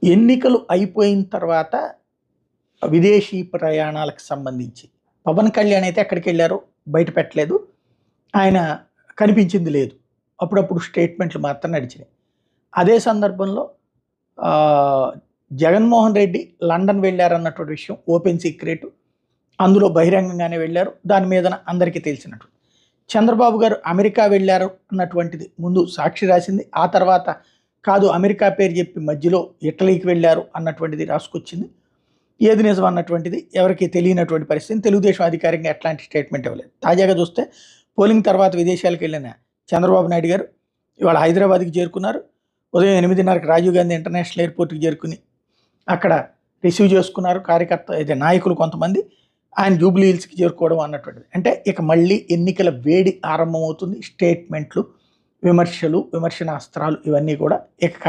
ఎన్నికలు అయిపోయిన తర్వాత విదేశీ ప్రయాణాలకు సంబంధించి పవన్ కళ్యాణ్ అయితే ఎక్కడికి వెళ్ళారో బయట పెట్టలేదు. ఆయన కనిపించింది లేదు. అప్పుడప్పుడు స్టేట్మెంట్లు మాత్రం నడిచినాయి. అదే సందర్భంలో జగన్మోహన్ రెడ్డి లండన్ వెళ్ళారన్నటువంటి విషయం ఓపెన్ సీక్రెట్. అందులో బహిరంగంగానే వెళ్ళారు. దాని మీద అందరికీ తెలిసినట్టు. చంద్రబాబు గారు అమెరికా వెళ్ళారు అన్నటువంటిది ముందు సాక్షి రాసింది. ఆ తర్వాత కాదు అమెరికా పేరు చెప్పి మధ్యలో ఇటలీకి వెళ్ళారు అన్నటువంటిది రాసుకొచ్చింది. ఏది నిజం అన్నటువంటిది ఎవరికి తెలియనటువంటి పరిస్థితి. తెలుగుదేశం అధికారికంగా ఎట్లాంటి స్టేట్మెంట్ ఇవ్వలేదు. తాజాగా చూస్తే పోలింగ్ తర్వాత విదేశాలకు వెళ్ళిన చంద్రబాబు నాయుడు గారు ఇవాళ హైదరాబాద్కి చేరుకున్నారు. ఉదయం 8:30కి రాజీవ్ గాంధీ ఇంటర్నేషనల్ ఎయిర్పోర్ట్కి చేరుకుని అక్కడ రిసీవ్ చేసుకున్నారు కార్యకర్త అయితే నాయకులు కొంతమంది. ఆయన జూబ్లీ హిల్స్కి చేరుకోవడం అన్నటువంటిది. అంటే ఇక మళ్ళీ ఎన్నికల వేడి ఆరంభమవుతుంది. స్టేట్మెంట్లు, విమర్శలు, విమర్శనాస్త్రాలు ఇవన్నీ కూడా ఇక